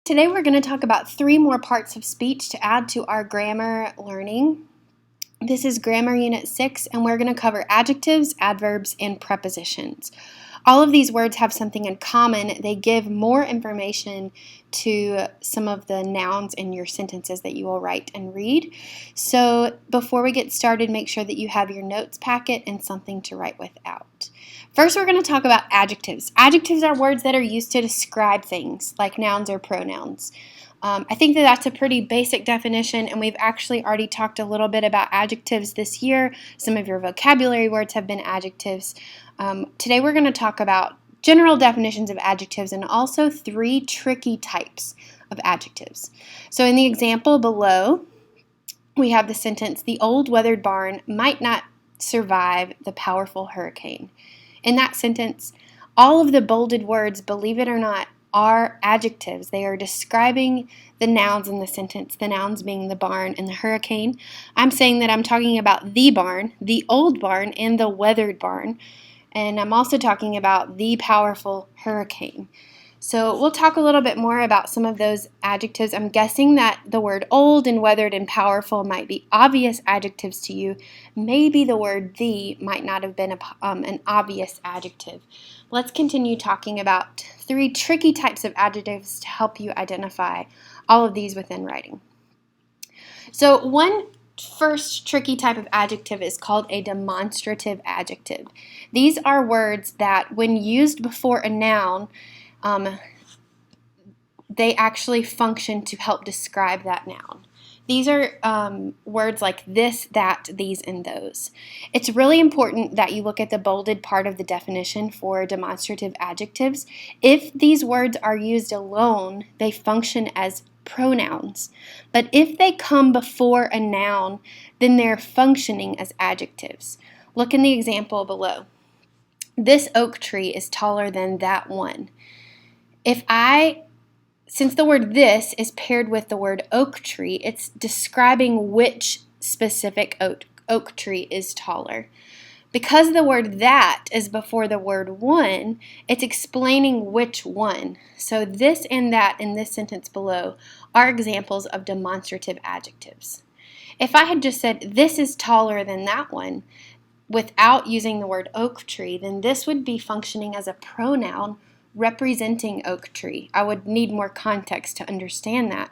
Today we're going to talk about 3 more parts of speech to add to our grammar learning. This is Grammar Unit 6, and we're going to cover adjectives, adverbs, and prepositions. All of these words have something in common. They give more information to some of the nouns in your sentences that you will write and read. So before we get started, make sure that you have your notes packet and something to write without. First, we're going to talk about adjectives. Adjectives are words that are used to describe things, like nouns or pronouns. I think that that's a pretty basic definition, and we've actually already talked a little bit about adjectives this year. Some of your vocabulary words have been adjectives. Today we're going to talk about general definitions of adjectives and also 3 tricky types of adjectives. So in the example below, we have the sentence, "The old weathered barn might not survive the powerful hurricane." In that sentence, all of the bolded words, believe it or not, are adjectives. They are describing the nouns in the sentence, the nouns being the barn and the hurricane. I'm saying that I'm talking about the barn, the old barn, and the weathered barn. And I'm also talking about the powerful hurricane. So we'll talk a little bit more about some of those adjectives. I'm guessing that the word old and weathered and powerful might be obvious adjectives to you. Maybe the word the might not have been an obvious adjective. Let's continue talking about 3 tricky types of adjectives to help you identify all of these within writing. So one first tricky type of adjective is called a demonstrative adjective. These are words that when used before a noun, they actually function to help describe that noun. These are words like this, that, these, and those. It's really important that you look at the bolded part of the definition for demonstrative adjectives. If these words are used alone, they function as pronouns. But if they come before a noun, then they're functioning as adjectives. Look in the example below. This oak tree is taller than that one. Since the word this is paired with the word oak tree, it's describing which specific oak tree is taller. Because the word that is before the word one, it's explaining which one. So this and that in this sentence below are examples of demonstrative adjectives. If I had just said this is taller than that one without using the word oak tree, then this would be functioning as a pronoun representing oak tree. I would need more context to understand that.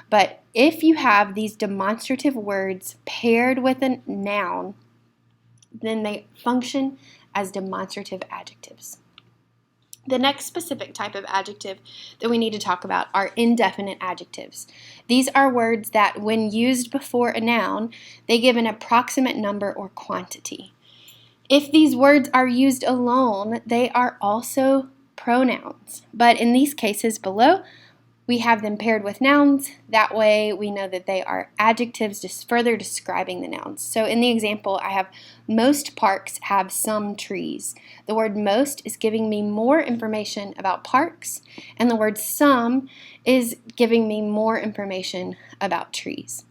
But if you have these demonstrative words paired with a noun, then they function as demonstrative adjectives. The next specific type of adjective that we need to talk about are indefinite adjectives. These are words that when used before a noun, they give an approximate number or quantity. If these words are used alone, they are also pronouns. But in these cases below, we have them paired with nouns. That way we know that they are adjectives just further describing the nouns. So in the example, I have most parks have some trees. The word most is giving me more information about parks, and the word some is giving me more information about trees.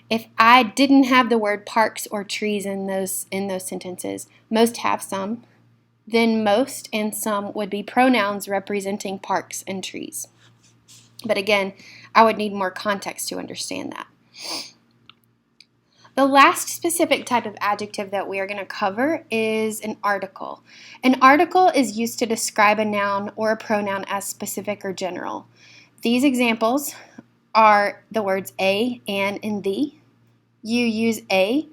If I didn't have the word parks or trees in those sentences, most have some, then most and some would be pronouns representing parks and trees. But again, I would need more context to understand that. The last specific type of adjective that we are going to cover is an article. An article is used to describe a noun or a pronoun as specific or general. These examples are the words a, an, and the. You use a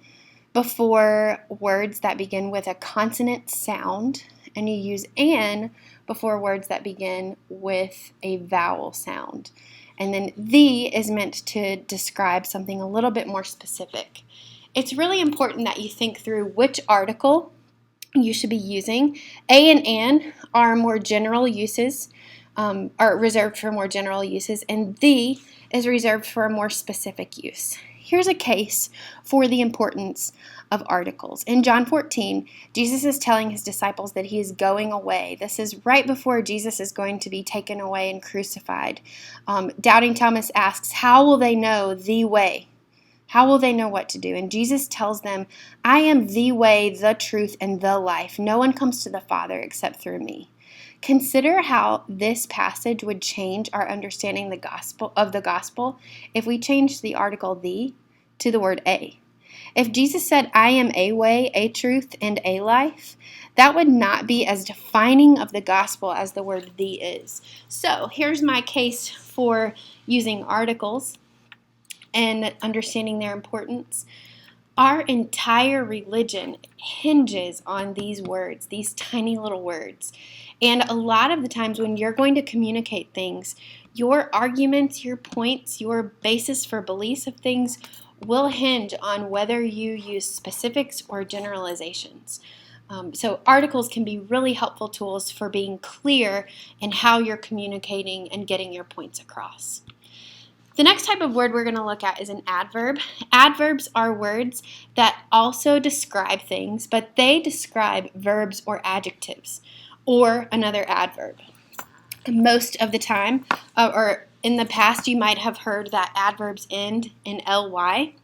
before words that begin with a consonant sound, and you use an before words that begin with a vowel sound. And then the is meant to describe something a little bit more specific. It's really important that you think through which article you should be using. A and an are more general uses, are reserved for more general uses, and the is reserved for a more specific use. Here's a case for the importance of articles. In John 14, Jesus is telling his disciples that he is going away. This is right before Jesus is going to be taken away and crucified. Doubting Thomas asks, how will they know the way? How will they know what to do? And Jesus tells them, I am the way, the truth, and the life. No one comes to the Father except through me. Consider how this passage would change our understanding of the gospel if we changed the article "the" to the word "a." If Jesus said, "I am a way, a truth, and a life," that would not be as defining of the gospel as the word "the" is. So here's my case for using articles and understanding their importance. Our entire religion hinges on these words, these tiny little words. And a lot of the times when you're going to communicate things, your arguments, your points, your basis for beliefs of things will hinge on whether you use specifics or generalizations. So articles can be really helpful tools for being clear in how you're communicating and getting your points across. The next type of word we're going to look at is an adverb. Adverbs are words that also describe things, but they describe verbs or adjectives or another adverb. Most of the time, or in the past, you might have heard that adverbs end in ly.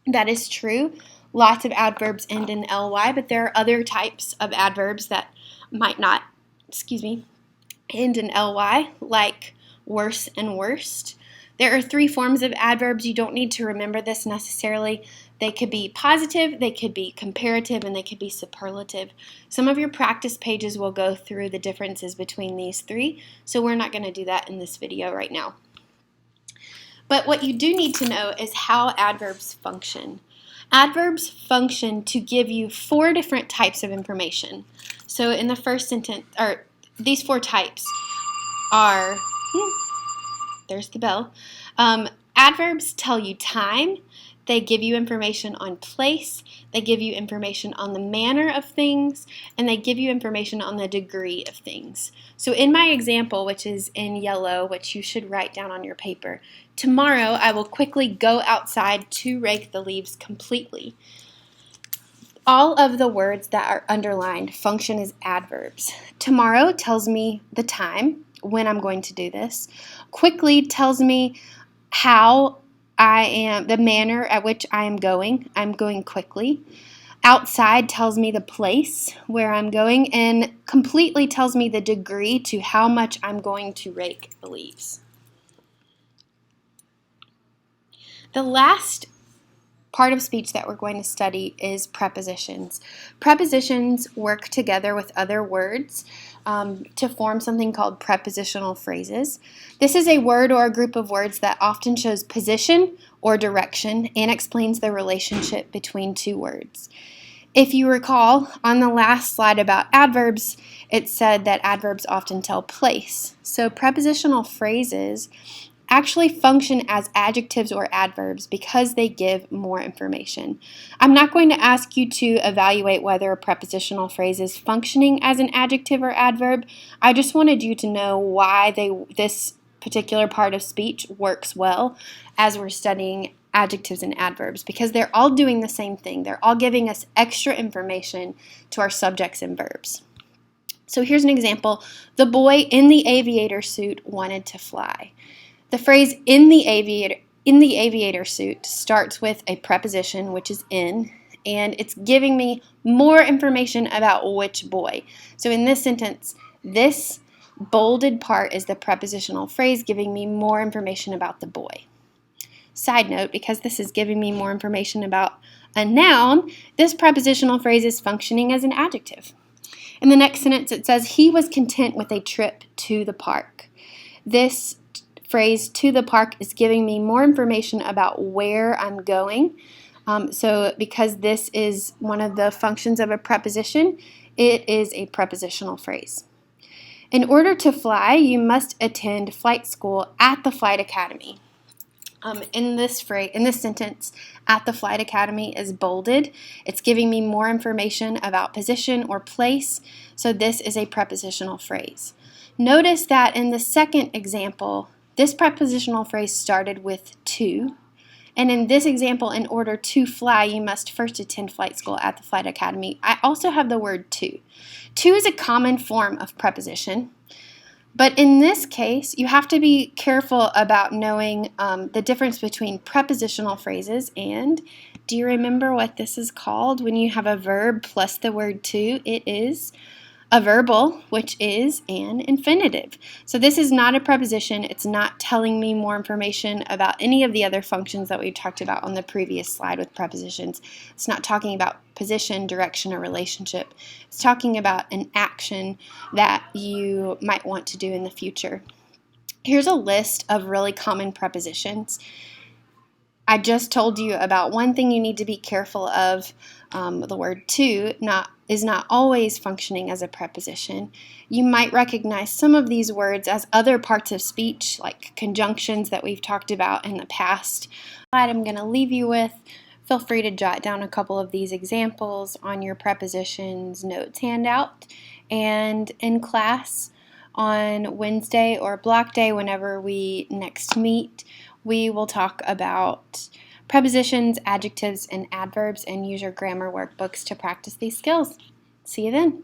That is true. Lots of adverbs end in ly, but there are other types of adverbs that might not, end in ly, like worse and worst. There are 3 forms of adverbs. You don't need to remember this necessarily. They could be positive, they could be comparative, and they could be superlative. Some of your practice pages will go through the differences between these 3, so we're not going to do that in this video right now. But what you do need to know is how adverbs function. Adverbs function to give you 4 different types of information. So in the first sentence, or these 4 types are... There's the bell. Adverbs tell you time. They give you information on place. They give you information on the manner of things. And they give you information on the degree of things. So in my example, which is in yellow, which you should write down on your paper, tomorrow I will quickly go outside to rake the leaves completely. All of the words that are underlined function as adverbs. Tomorrow tells me the time, when I'm going to do this. Quickly tells me how the manner at which I am going. I'm going quickly. Outside tells me the place where I'm going, and completely tells me the degree to how much I'm going to rake the leaves. The last part of speech that we're going to study is prepositions. Prepositions work together with other words to form something called prepositional phrases. This is a word or a group of words that often shows position or direction and explains the relationship between 2 words. If you recall, on the last slide about adverbs, it said that adverbs often tell place. So prepositional phrases actually function as adjectives or adverbs because they give more information. I'm not going to ask you to evaluate whether a prepositional phrase is functioning as an adjective or adverb. I just wanted you to know why this particular part of speech works well as we're studying adjectives and adverbs, because they're all doing the same thing. They're all giving us extra information to our subjects and verbs. So here's an example. The boy in the aviator suit wanted to fly. The phrase in the aviator suit starts with a preposition, which is in, and it's giving me more information about which boy. So in this sentence, this bolded part is the prepositional phrase giving me more information about the boy. Side note, because this is giving me more information about a noun, this prepositional phrase is functioning as an adjective. In the next sentence, it says, he was content with a trip to the park. This phrase, to the park, is giving me more information about where I'm going. So because this is one of the functions of a preposition, it is a prepositional phrase. In order to fly, you must attend flight school at the Flight Academy. In this sentence, at the Flight Academy is bolded. It's giving me more information about position or place, so this is a prepositional phrase. Notice that in the second example, this prepositional phrase started with to, and in this example, in order to fly, you must first attend flight school at the Flight Academy. I also have the word to. To is a common form of preposition, but in this case, you have to be careful about knowing the difference between prepositional phrases and, do you remember what this is called when you have a verb plus the word to? It is a verbal, which is an infinitive. So this is not a preposition. It's not telling me more information about any of the other functions that we talked about on the previous slide with prepositions. It's not talking about position, direction, or relationship. It's talking about an action that you might want to do in the future. Here's a list of really common prepositions. I just told you about one thing you need to be careful of. The word to is not always functioning as a preposition. You might recognize some of these words as other parts of speech, like conjunctions that we've talked about in the past. I'm going to leave you with. Feel free to jot down a couple of these examples on your prepositions notes handout. And in class on Wednesday or block day, whenever we next meet, we will talk about prepositions, adjectives, and adverbs, and use your grammar workbooks to practice these skills. See you then.